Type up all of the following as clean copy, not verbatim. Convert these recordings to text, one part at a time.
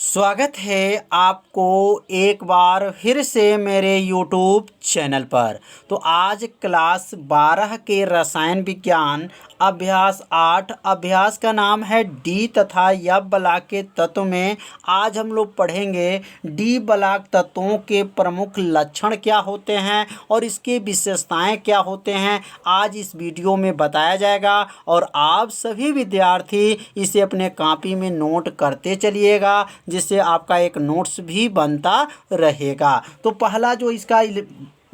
स्वागत है आपको एक बार फिर से मेरे यूट्यूब चैनल पर। तो आज क्लास 12 के रसायन विज्ञान अभ्यास 8 अभ्यास का नाम है डी तथा एफ ब्लॉक के तत्व में आज हम लोग पढ़ेंगे डी ब्लॉक तत्वों के प्रमुख लक्षण क्या होते हैं और इसके विशेषताएं क्या होते हैं। आज इस वीडियो में बताया जाएगा और आप सभी विद्यार्थी इसे अपने कॉपी में नोट करते चलिएगा, जिससे आपका एक नोट्स भी बनता रहेगा। तो पहला जो इसका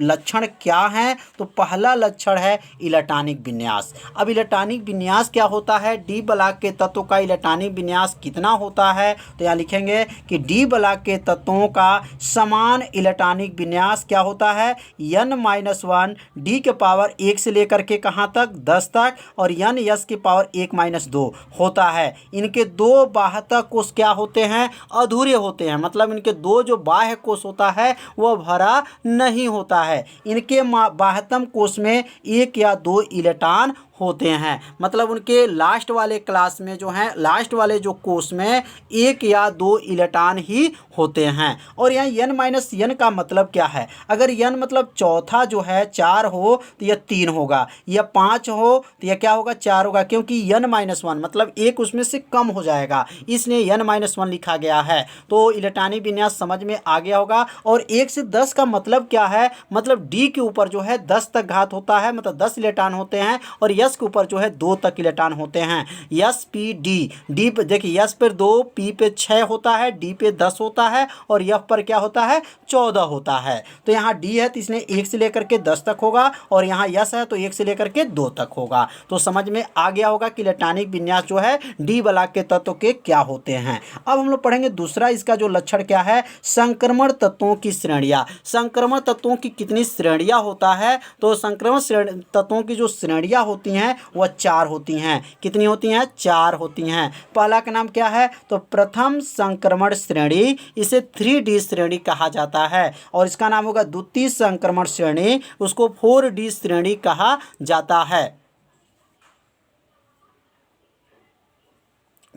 लक्षण क्या है, तो पहला लक्षण है इलेक्ट्रॉनिक विन्यास। अब इलेक्ट्रॉनिक विन्यास क्या होता है, डी ब्लॉक के तत्वों का इलेक्ट्रॉनिक विन्यास कितना होता है। तो यहाँ लिखेंगे कि डी ब्लॉक के तत्वों का समान इलेक्ट्रॉनिक विन्यास क्या होता है, n-1 डी के पावर 1 से लेकर के कहाँ तक 10 तक और n के पावर 1-2 होता है। इनके दो बाह्य कोश क्या होते हैं, अधूरे होते हैं, मतलब इनके दो जो बाह्य कोश होता है वह भरा नहीं होता है। इनके बाह्यतम कोश में 1 या 2 इलेक्ट्रॉन होते हैं, मतलब उनके लास्ट वाले क्लास में जो है लास्ट वाले जो कोश में 1 या 2 इलेक्ट्रॉन ही होते हैं। और यहाँ n-n का मतलब क्या है, अगर n मतलब चौथा जो है 4 हो तो यह 3 होगा, या 5 हो तो यह क्या होगा 4 होगा, क्योंकि n-1 मतलब एक उसमें से कम हो जाएगा, इसलिए n-1 लिखा गया है। तो इलेक्ट्रॉनिक विन्यास समझ में आ गया होगा। और 1 से 10 का मतलब क्या है, मतलब d के ऊपर जो है 10 तक घात होता है, मतलब 10 इलेक्ट्रॉन होते हैं, और यस के ऊपर जो है 2 तक इलेक्ट्रॉन होते हैं। यस पी डी, डी पे देखिए यस पर 2, पी पे 6 होता है, डी पे 10 होता है और एफ पर क्या होता है 14 होता है। तो यहाँ डी है तो इसने 1 से लेकर के 10 तक होगा, और यहाँ यस है तो 1 से लेकर के 2 तक होगा। तो समझ में आ गया होगा कि इलेक्ट्रॉनिक विन्यास जो है डी ब्लॉक के तत्व के क्या होते हैं। अब हम लोग पढ़ेंगे दूसरा इसका जो लक्षण क्या है, संक्रमण तत्वों की श्रेणियाँ। संक्रमण तत्वों की कितनी श्रेणियाँ होता है, तो संक्रमण तत्वों की जो श्रेणियाँ होती हैं वह 4 होती हैं। कितनी होती हैं, 4 होती हैं। पहला का नाम क्या है, तो प्रथम संक्रमण श्रेणी, इसे 3D श्रेणी कहा जाता है, और इसका नाम होगा द्वितीय संक्रमण श्रेणी, उसको 4D श्रेणी कहा जाता है।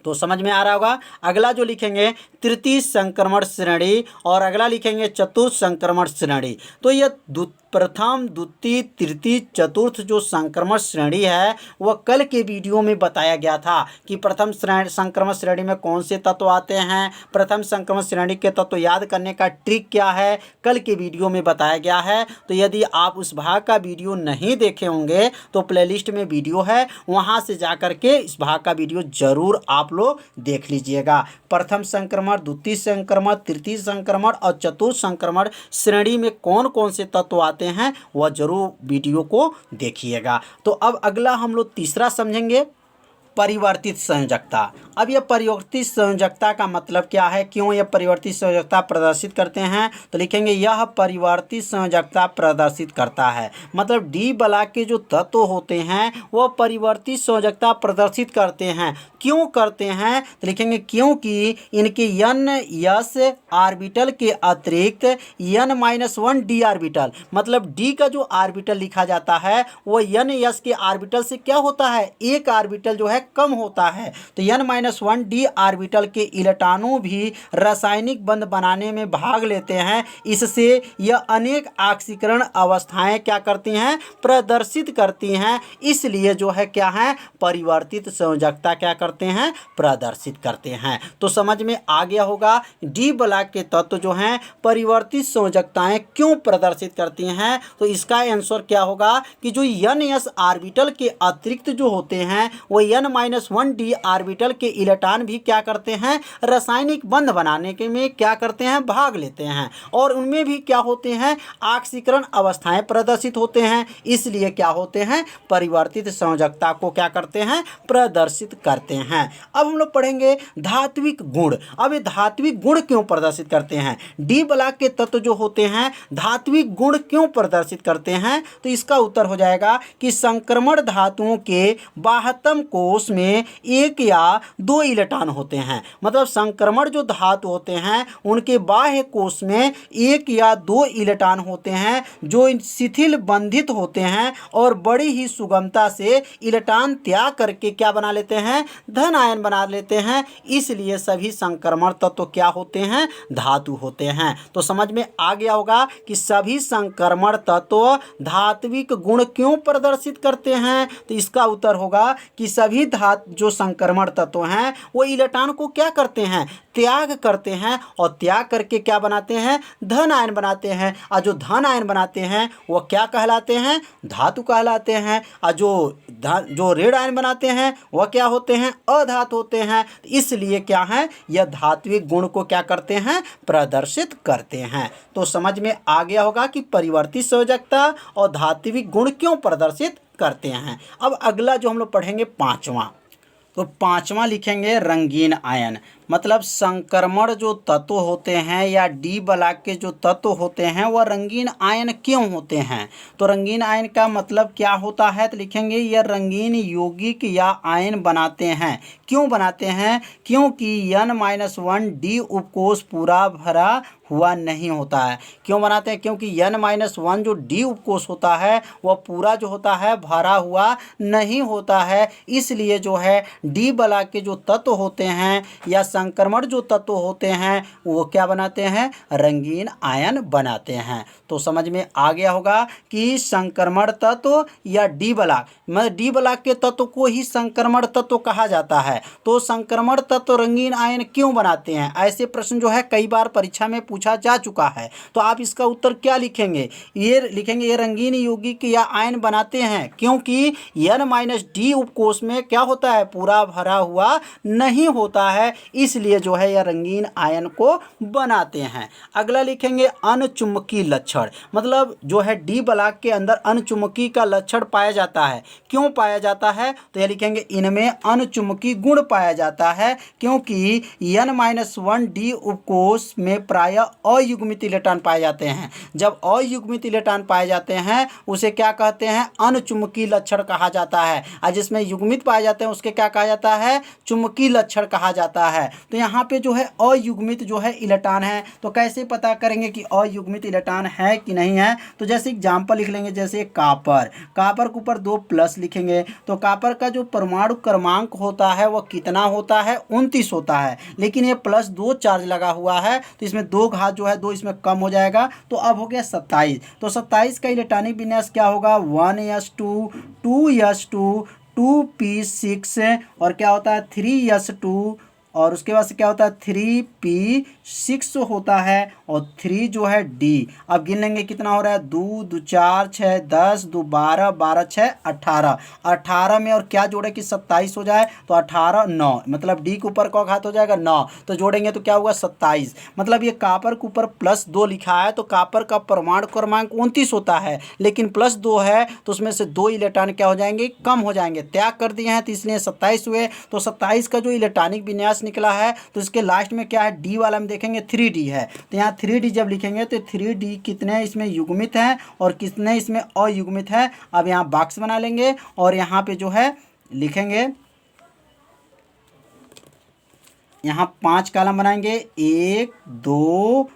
तो समझ में आ रहा होगा। अगला जो लिखेंगे तृतीय संक्रमण श्रेणी, और अगला लिखेंगे चतुर्थ संक्रमण श्रेणी। तो यह प्रथम द्वितीय तृतीय चतुर्थ जो संक्रमण श्रेणी है वह कल के वीडियो में बताया गया था कि प्रथम संक्रमण श्रेणी में कौन से तत्व आते हैं, प्रथम संक्रमण श्रेणी के तत्व याद करने का ट्रिक क्या है, कल के वीडियो में बताया गया है। तो यदि आप उस भाग का वीडियो नहीं देखे होंगे तो प्लेलिस्ट में वीडियो है, वहाँ से जा कर के इस भाग का वीडियो जरूर आप लोग देख लीजिएगा। प्रथम संक्रमण, द्वितीय संक्रमण, तृतीय संक्रमण और चतुर्थ संक्रमण श्रेणी में कौन कौन से तत्व आते हैं वह जरूर वीडियो को देखिएगा। तो अब अगला हम लोग तीसरा समझेंगे, परिवर्तित संयोजकता। अब यह परिवर्तित संयोजकता का मतलब क्या है, क्यों यह परिवर्तित संयोजकता प्रदर्शित करते हैं, तो लिखेंगे यह परिवर्तित संयोजकता प्रदर्शित करता है, मतलब डी ब्लॉक के जो तत्व होते हैं वह परिवर्तित संयोजकता प्रदर्शित करते हैं। क्यों करते हैं, तो लिखेंगे क्योंकि इनके n-s ऑर्बिटल के अतिरिक्त n-1 d ऑर्बिटल, मतलब d का जो ऑर्बिटल लिखा जाता है वह n-s के ऑर्बिटल से क्या होता है, एक ऑर्बिटल जो है कम होता है। तो n-1 d ऑर्बिटल के इलेक्ट्रॉनों भी रासायनिक बंध बनाने में भाग लेते हैं, इससे यह अनेक ऑक्सीकरण अवस्थाएं क्या करती हैं, प्रदर्शित करती हैं। इसलिए जो है क्या है, परिवर्तित संयोजकता क्या करते हैं, प्रदर्शित करते हैं। तो समझ में आ गया होगा डी ब्लॉक के तत्व जो हैं परिवर्तित संयोजकताएं क्यों प्रदर्शित करती हैं। तो इसका आंसर क्या होगा कि जो n-s ऑर्बिटल के अतिरिक्त जो होते हैं वो n-1 d ऑर्बिटल के इलेक्ट्रॉन भी क्या करते हैं, रासायनिक बंध बनाने के में क्या करते हैं, भाग लेते हैं, और उनमें भी क्या होते हैं, ऑक्सीकरण अवस्थाएं प्रदर्शित होते हैं। इसलिए क्या होते हैं, परिवर्तित संयोजकता को क्या करते हैं, प्रदर्शित करते हैं। अब हम लोग पढ़ेंगे धात्विक गुण। अब ये धात्विक गुण क्यों प्रदर्शित करते हैं, डी ब्लॉक के तत्व जो होते हैं धात्विक गुण क्यों प्रदर्शित करते हैं, तो इसका उत्तर हो जाएगा कि संक्रमण धातुओं के बाह्यतम कोश उपकोष में एक या दो इलेक्ट्रॉन होते हैं। मतलब संक्रमण जो धातु होते हैं उनके बाह्य कोश में एक या दो इलेक्ट्रॉन होते हैं जो शिथिल बंधित होते हैं और बड़ी ही सुगमता से इलेक्ट्रॉन त्याग करके क्या बना लेते हैं, धन आयन बना लेते हैं। इसलिए सभी संक्रमण तत्व क्या होते हैं, धातु होते हैं। तो समझ में आ गया होगा कि सभी संक्रमण तत्व धात्विक गुण क्यों प्रदर्शित करते हैं। तो इसका उत्तर होगा कि सभी जो संक्रमण तत्व हैं वो इलेक्ट्रॉन को क्या करते हैं, त्याग करते हैं और त्याग करके क्या बनाते हैं, धन आयन बनाते हैं। और जो धन आयन बनाते हैं वो क्या कहलाते हैं, धातु कहलाते हैं। और जो ऋण आयन बनाते हैं वह क्या होते हैं, अधातु होते हैं। इसलिए क्या है, यह धात्विक गुण को क्या करते हैं, प्रदर्शित करते हैं। तो समझ में आ गया होगा कि परिवर्तित संयोजकता और धात्विक गुण क्यों प्रदर्शित करते हैं। अब अगला जो हम लोग पढ़ेंगे पांचवा, तो पांचवा लिखेंगे रंगीन आयन। मतलब संक्रमण जो तत्व होते हैं या डी ब्लॉक के जो तत्व होते हैं वह रंगीन आयन क्यों होते हैं। तो रंगीन आयन का मतलब क्या होता है, तो लिखेंगे यह रंगीन यौगिक या आयन बनाते हैं। क्यों बनाते हैं, क्योंकि N-1 डी उपकोष पूरा भरा हुआ नहीं होता है। क्यों बनाते हैं, क्योंकि N-1 जो डी उपकोष होता है वह पूरा जो होता है भरा हुआ नहीं होता है। इसलिए जो है डी ब्लॉक के जो तत्व होते हैं या संक्रमण जो तत्व होते हैं वो क्या बनाते हैं, रंगीन आयन बनाते हैं। तो समझ में आ गया होगा कि संक्रमण तत्व या डी ब्लॉक, मतलब डी ब्लॉक के तत्व को ही संक्रमण तत्व कहा जाता है। तो संक्रमण तत्व रंगीन आयन क्यों बनाते हैं, ऐसे प्रश्न जो है कई बार परीक्षा में पूछा जा चुका है। तो आप इसका उत्तर क्या लिखेंगे, ये लिखेंगे ये रंगीन यौगिक या आयन बनाते हैं क्योंकि N-D उपकोष में क्या होता है, पूरा भरा हुआ नहीं होता है। इसलिए जो है यह रंगीन आयन को बनाते हैं। अगला लिखेंगे अनचुंबकीय लक्षण। मतलब जो है डी ब्लॉक के अंदर अनचुंबकीय का लक्षण पाया जाता है। क्यों पाया जाता है, तो यह लिखेंगे इनमें अनचुंबकीय गुण पाया जाता है क्योंकि N-1 डी उपकोष में प्रायः अयुग्मित इलेक्ट्रॉन पाए जाते हैं। जब अयुग्मित इलेक्ट्रॉन पाए जाते हैं उसे क्या कहते हैं, अनचुंबकीय लक्षण कहा जाता है। और जिसमें युग्मित पाए जाते हैं उसके क्या कहा जाता है, चुंबकीय लक्षण कहा जाता है। तो यहाँ पे जो है अयुग्मित जो है इलेक्ट्रॉन है। तो कैसे पता करेंगे कि अयुग्मित इलेक्ट्रॉन है कि नहीं है, तो जैसे एग्जाम्पल लिख लेंगे, जैसे कापर के ऊपर 2 प्लस लिखेंगे। तो कापर का जो परमाणु क्रमांक होता है वह कितना होता है, 29 होता है। लेकिन ये +2 चार्ज लगा हुआ है तो इसमें 2 घात जो है 2 इसमें कम हो जाएगा, तो अब हो गया 27। तो 27 का इलेक्ट्रॉनिक विन्यास क्या होगा, 1s2 2s2 2p6 और क्या होता है 3s2 और उसके बाद से क्या होता है 3p6 होता है और 3 जो है डी। अब गिन लेंगे कितना हो रहा है, 2 2 4 6 10 2 12 12 6 18। 18 में और क्या जोड़े कि 27 हो जाए, तो 18 9, मतलब डी के ऊपर का घात हो जाएगा 9, तो जोड़ेंगे तो क्या हुआ 27। मतलब ये कापर के ऊपर +2 लिखा है तो कापर का परमाणु क्रमांक 29 होता है, लेकिन +2 है तो उसमें से 2 इलेक्ट्रॉन क्या हो जाएंगे, कम हो जाएंगे, त्याग कर दिए हैं तो इसलिए 27 हुए। तो 27 का जो इलेक्ट्रॉनिक विन्यास निकला है तो इसके लास्ट में क्या है, डी वाला में देखेंगे 3d है। तो यहाँ 3d जब लिखेंगे तो 3d कितने इसमें युग्मित हैं और कितने इसमें अयुग्मित है। अब यहाँ बॉक्स बना लेंगे और यहाँ पे जो है लिखेंगे, यहाँ 5 कॉलम बनाएंगे, 1 2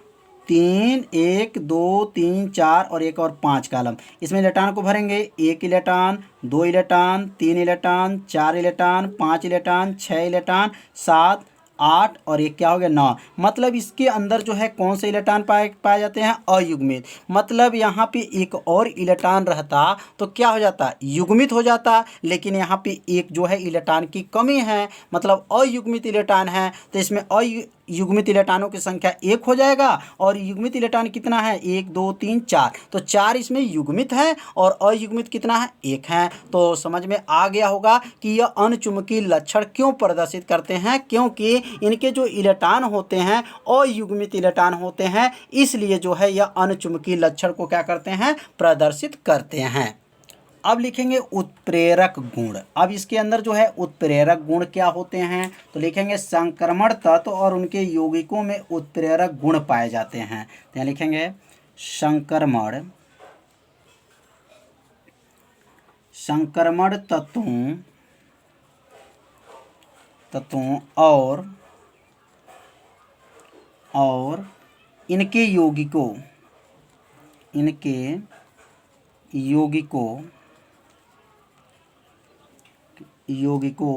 3 1 2 3 4 और एक और 5 कॉलम। इसमें इलेक्ट्रॉन को भरेंगे, 1 electron 2 electron 3 electron 4 electron 5 electron 6 electron 7 8 और एक क्या हो गया 9। मतलब इसके अंदर जो है कौन से इलेक्ट्रॉन पाए जाते हैं, अयुग्मित। मतलब यहाँ पे एक और इलेक्ट्रॉन रहता तो क्या हो जाता, युग्मित हो जाता, लेकिन यहाँ पे एक जो है इलेक्ट्रॉन की कमी है, मतलब अयुग्मित इलेक्ट्रॉन है। तो इसमें युग्मित इलेक्ट्रॉनों की संख्या 1 हो जाएगा और युग्मित इलेक्ट्रॉन कितना है, 1 2 3 4, तो 4 इसमें युग्मित है और अयुग्मित कितना है, 1 है। तो समझ में आ गया होगा कि यह अनचुंबकीय लक्षण क्यों प्रदर्शित करते हैं, क्योंकि इनके जो इलेक्ट्रॉन होते हैं अयुग्मित इलेक्ट्रॉन होते हैं, इसलिए जो है यह अनचुंबकीय लक्षण को क्या करते हैं, प्रदर्शित करते हैं। अब लिखेंगे उत्प्रेरक गुण। अब इसके अंदर जो है उत्प्रेरक गुण क्या होते हैं, तो लिखेंगे संक्रमण तत्व और उनके यौगिकों में उत्प्रेरक गुण पाए जाते हैं। तो यहाँ लिखेंगे संक्रमण तत्वों तत्वों और इनके यौगिकों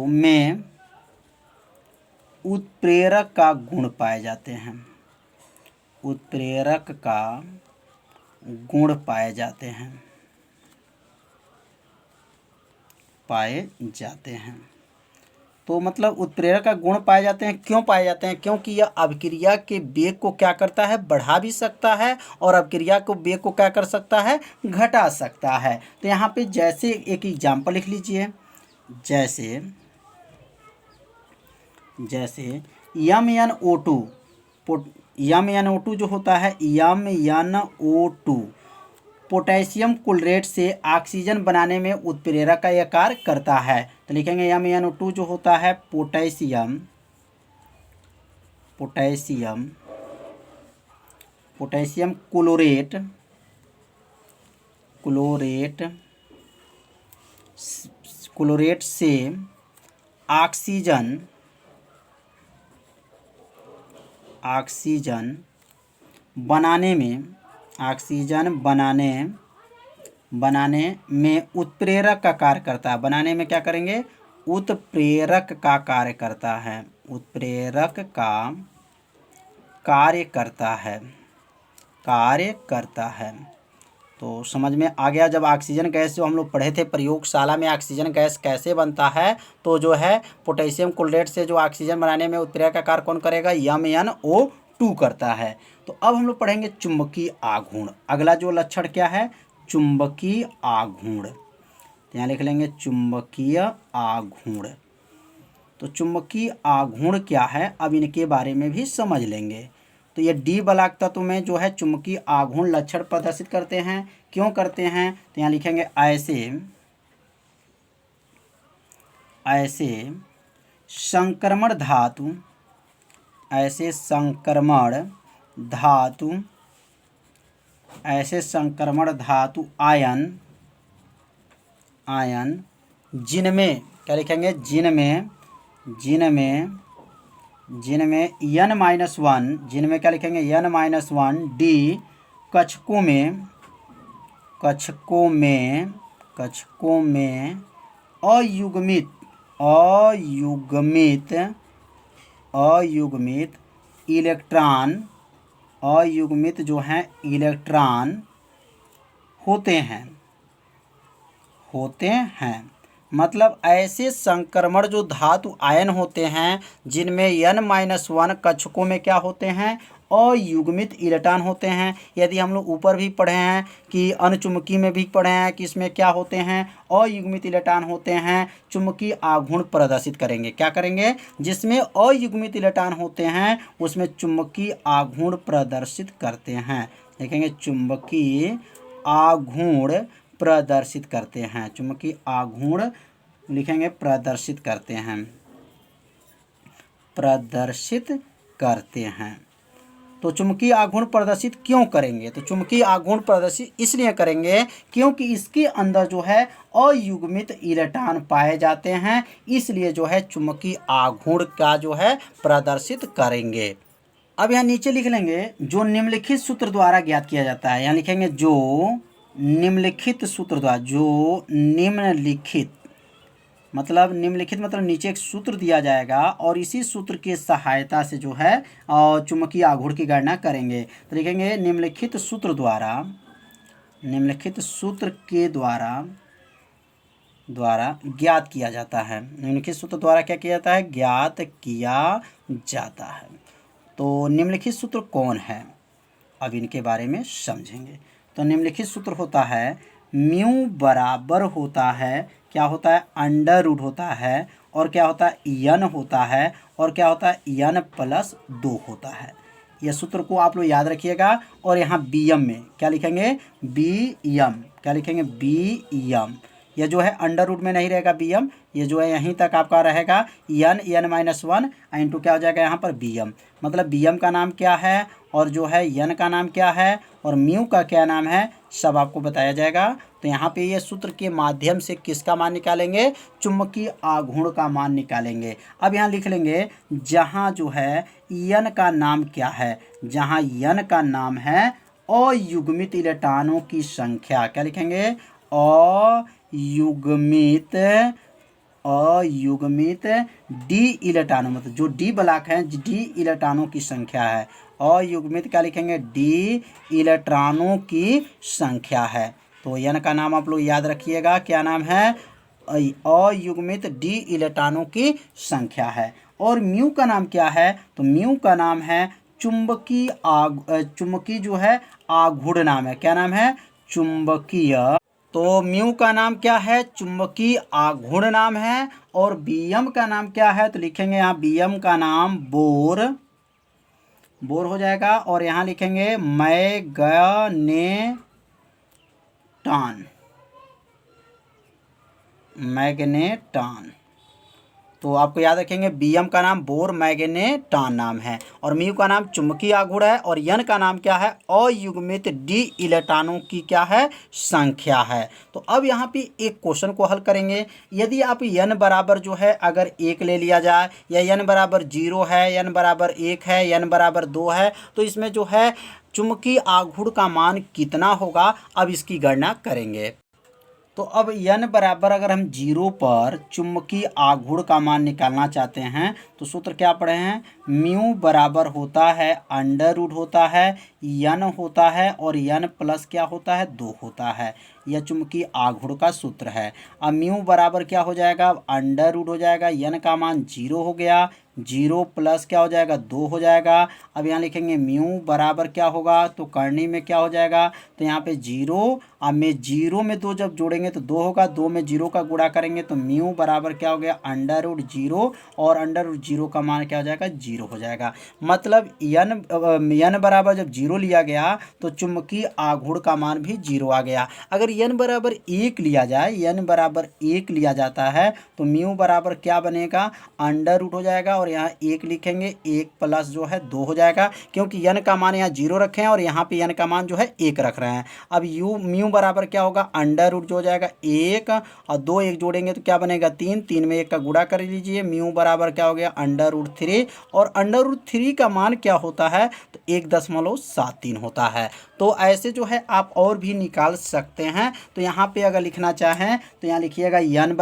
में उत्प्रेरक का गुण पाए जाते हैं। उत्प्रेरक का गुण पाए जाते हैं। तो मतलब उत्प्रेरक का गुण पाए जाते हैं, क्यों पाए जाते हैं? क्योंकि यह अभिक्रिया के वेग को क्या करता है, बढ़ा भी सकता है, और अभिक्रिया को वेग को क्या कर सकता है, घटा सकता है। तो यहाँ पे जैसे एक एग्जाम्पल लिख लीजिए, जैसे MnO2 जो होता है, MnO2 पोटेशियम क्लोरेट से ऑक्सीजन बनाने में उत्प्रेरक का यह कार्य करता है। तो लिखेंगे MnO2 जो होता है पोटेशियम क्लोरेट से ऑक्सीजन बनाने में उत्प्रेरक का कार्य करता है। बनाने में क्या करेंगे, उत्प्रेरक का कार्य करता है। उत्प्रेरक का कार्य करता है। तो समझ में आ गया। जब ऑक्सीजन गैस जो हम लोग पढ़े थे प्रयोगशाला में, ऑक्सीजन गैस कैसे बनता है, तो जो है पोटेशियम क्लोरेट से जो ऑक्सीजन बनाने में उत्प्रेरक का कार्य कौन करेगा, MnO2 करता है। तो अब हम लोग पढ़ेंगे चुंबकीय आघूर्ण। अगला जो लक्षण क्या है, चुंबकीय आघूर्ण। तो यहाँ लिख लेंगे चुंबकीय आघूर्ण। तो चुंबकीय आघूर्ण क्या है, अब इनके बारे में भी समझ लेंगे। तो ये डी ब्लॉक तत्व में जो है चुंबकीय आघूर्ण लक्षण प्रदर्शित करते हैं। क्यों करते हैं? तो यहाँ लिखेंगे ऐसे संक्रमण धातु आयन जिनमें क्या लिखेंगे, जिनमें N-1, जिनमें क्या लिखेंगे N-1 डी कक्षकों में अयुग्मित जो हैं इलेक्ट्रॉन होते हैं। मतलब ऐसे संक्रमण जो धातु आयन होते हैं जिनमें N-1 कक्षकों में क्या होते हैं, अयुग्मित इलेक्ट्रॉन होते हैं। यदि हम लोग ऊपर भी पढ़े हैं कि अनुचुंबकीय में भी पढ़े हैं कि इसमें क्या होते हैं, अयुग्मित इलेक्ट्रॉन होते हैं, चुंबकीय आघूर्ण प्रदर्शित करेंगे। क्या करेंगे, जिसमें अयुग्मित इलेक्ट्रॉन होते हैं उसमें चुंबकीय आघूर्ण प्रदर्शित करते हैं। देखेंगे चुंबकीय आघूर्ण प्रदर्शित करते हैं। चुंबकीय आघूर्ण लिखेंगे प्रदर्शित करते हैं। तो चुंबकीय आघूर्ण प्रदर्शित क्यों करेंगे? तो चुंबकीय आघूर्ण प्रदर्शित इसलिए करेंगे क्योंकि इसके अंदर जो है अयुग्मित इलेक्ट्रॉन पाए जाते हैं, इसलिए जो है चुंबकीय आघूर्ण का जो है प्रदर्शित करेंगे। अब यहाँ नीचे लिख लेंगे जो निम्नलिखित सूत्र द्वारा ज्ञात किया जाता है। यहाँ लिखेंगे जो निम्नलिखित सूत्र द्वारा, मतलब नीचे एक सूत्र दिया जाएगा और इसी सूत्र की सहायता से जो है चुंबकीय आघूर्ण की गणना करेंगे। तो लिखेंगे निम्नलिखित सूत्र के द्वारा ज्ञात किया जाता है। निम्नलिखित सूत्र द्वारा क्या किया जाता है, ज्ञात किया जाता है। तो निम्नलिखित सूत्र कौन है, अब इनके बारे में समझेंगे। तो निम्नलिखित सूत्र होता है म्यू बराबर होता है, क्या होता है, अंडर रूट होता है, और क्या होता है n होता है, और क्या होता है n+2 होता है। यह सूत्र को आप लोग याद रखिएगा। और यहाँ bm में क्या लिखेंगे, bm, यह जो है अंडर रूट में नहीं रहेगा bm, ये जो है यहीं तक आपका रहेगा n-1 इंटू क्या हो जाएगा यहाँ पर bm। मतलब bm का नाम क्या है और जो है n का नाम क्या है और म्यू का क्या नाम है, सब आपको बताया जाएगा। तो यहाँ पे ये सूत्र के माध्यम से किसका मान निकालेंगे, चुंबकीय आघूर्ण का मान निकालेंगे। अब यहाँ लिख लेंगे जहाँ जो है यन का नाम क्या है, जहाँ यन का नाम है अयुग्मित इलेक्ट्रॉनों की संख्या, क्या लिखेंगे, अयुग्मित डी इलेक्ट्रॉनों, मतलब जो डी ब्लॉक हैं डी इलेक्ट्रॉनों की संख्या है। अयुग्मित क्या लिखेंगे, डी इलेक्ट्रॉनों की संख्या है। तो यन का नाम आप लोग याद रखिएगा, क्या नाम है, अयुग्मित डी इलेक्ट्रॉनों की संख्या है। और म्यू का नाम क्या है, तो म्यू का नाम है चुंबकीय जो है आघूर्ण नाम है, क्या नाम है, चुंबकीय। तो म्यू का नाम क्या है, चुंबकीय आघूर्ण नाम है। और बीएम का नाम क्या है, तो लिखेंगे यहाँ बीएम का नाम बोर हो जाएगा। और यहाँ लिखेंगे मैग्नेटान। तो आपको याद रखेंगे बीएम का नाम बोर मैग्नेटान नाम है, और म्यू का नाम चुंबकीय आघूर्ण है, और यन का नाम क्या है, अयुग्मित डी इलेक्ट्रॉनों की क्या है, संख्या है। तो अब यहाँ पे एक क्वेश्चन को हल करेंगे। यदि आप यन बराबर जो है अगर 1 ले लिया जाए, या यन बराबर 0 है, यन बराबर 1 है, यन बराबर 2 है, तो इसमें जो है चुंबकीय आघूर्ण का मान कितना होगा, अब इसकी गणना करेंगे। तो अब यन बराबर अगर हम 0 पर चुंबकीय आघूर्ण का मान निकालना चाहते हैं, तो सूत्र क्या पढ़े हैं, म्यू बराबर होता है अंडर रूट होता है यन होता है, और यन प्लस क्या होता है, 2 होता है। यह चुंबकीय आघूर्ण का सूत्र है। अब म्यू बराबर क्या हो जाएगा, अंडर रूट हो जाएगा, यन का मान 0 हो गया, 0 प्लस क्या हो जाएगा, 2 हो जाएगा। अब यहाँ लिखेंगे म्यू बराबर क्या होगा, तो करनी में क्या हो जाएगा, तो यहाँ पे 0, अब में 0 में 2 जब जोड़ेंगे तो 2 होगा, 2 में 0 का गुणा करेंगे तो म्यू बराबर क्या हो गया, अंडर रूट 0, और अंडर रूट 0 का मान क्या हो जाएगा, 0 हो जाएगा। मतलब यन बराबर जब 0 लिया गया तो चुंबकीय आघूर्ण का मान भी 0 आ गया। अगर यन बराबर 1 लिया जाए, यन बराबर 1 लिया जाता है, तो म्यू बराबर क्या बनेगा, अंडर रूट हो जाएगा, और यहाँ 1 लिखेंगे, 1 प्लस जो है 2 हो जाएगा, क्योंकि यन का मान यहाँ 0 रखे हैं और यहाँ पे यन का मान जो है 1 रख रहे हैं। अब म्यू बराबर क्या होगा, अंडर रूट जो हो जाएगा 1, और 2 1 जोड़ेंगे तो क्या बनेगा, 3, 3 में 1 का गुणा कर लीजिए, म्यू बराबर क्या हो गया, अंडर रूट 3, और अंडर रूट 3 का मान क्या होता है, तो 1.73 होता है। तो ऐसे जो है आप और भी निकाल सकते हैं। तो यहाँ पे अगर लिखना चाहें तो यहाँ लिखिएगा यन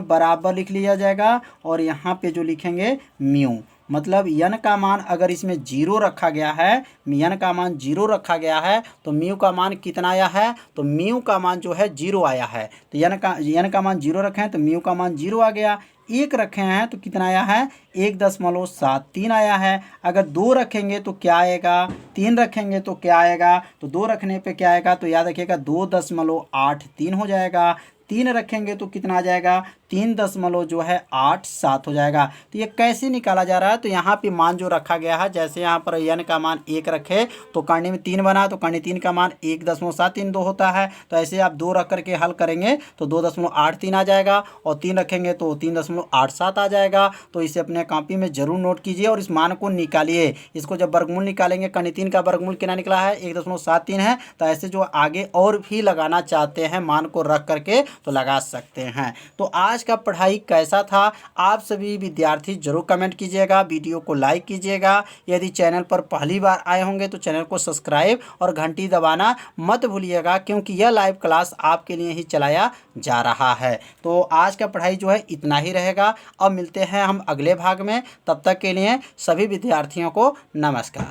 बराबर लिख लिया जाएगा, और यहाँ पे जो लिखेंगे म्यू, मतलब यन का मान अगर इसमें 0 रखा गया है, यन का मान 0 रखा गया है, तो म्यू का मान कितना आया है, तो म्यू का मान जो है 0 आया है। तो यन का मान 0 रखे हैं तो म्यू का मान 0 आ गया। 1 रखे हैं तो कितना आया है, 1.73 आया है। अगर 2 रखेंगे तो क्या आएगा, 3 रखेंगे तो क्या आएगा, तो 2 रखने पे क्या आएगा, तो याद रखिएगा 2.83 हो जाएगा। 3 रखेंगे तो कितना आ जाएगा, 3.87 हो जाएगा। तो ये कैसे निकाला जा रहा है, तो यहाँ पे मान जो रखा गया है, जैसे यहाँ पर यन का मान 1 रखे तो करनी में 3 बना, तो करनी 3 का मान 1.732 होता है। तो ऐसे आप 2 रख करके हल करेंगे तो 2.83 आ जाएगा, और 3 रखेंगे तो 3.87 आ जाएगा। तो इसे अपने कॉपी में जरूर नोट कीजिए और इस मान को निकालिए। इसको जब वर्गमूल निकालेंगे, करनी 3 का वर्गमूल कितना निकला है, 1.73 है। तो ऐसे जो आगे और भी लगाना चाहते हैं मान को रख करके तो लगा सकते हैं। तो आज का पढ़ाई कैसा था, आप सभी विद्यार्थी जरूर कमेंट कीजिएगा, वीडियो को लाइक कीजिएगा। यदि चैनल पर पहली बार आए होंगे तो चैनल को सब्सक्राइब और घंटी दबाना मत भूलिएगा, क्योंकि यह लाइव क्लास आपके लिए ही चलाया जा रहा है। तो आज का पढ़ाई जो है इतना ही रहेगा। अब मिलते हैं हम अगले भाग में, तब तक के लिए सभी विद्यार्थियों को नमस्कार।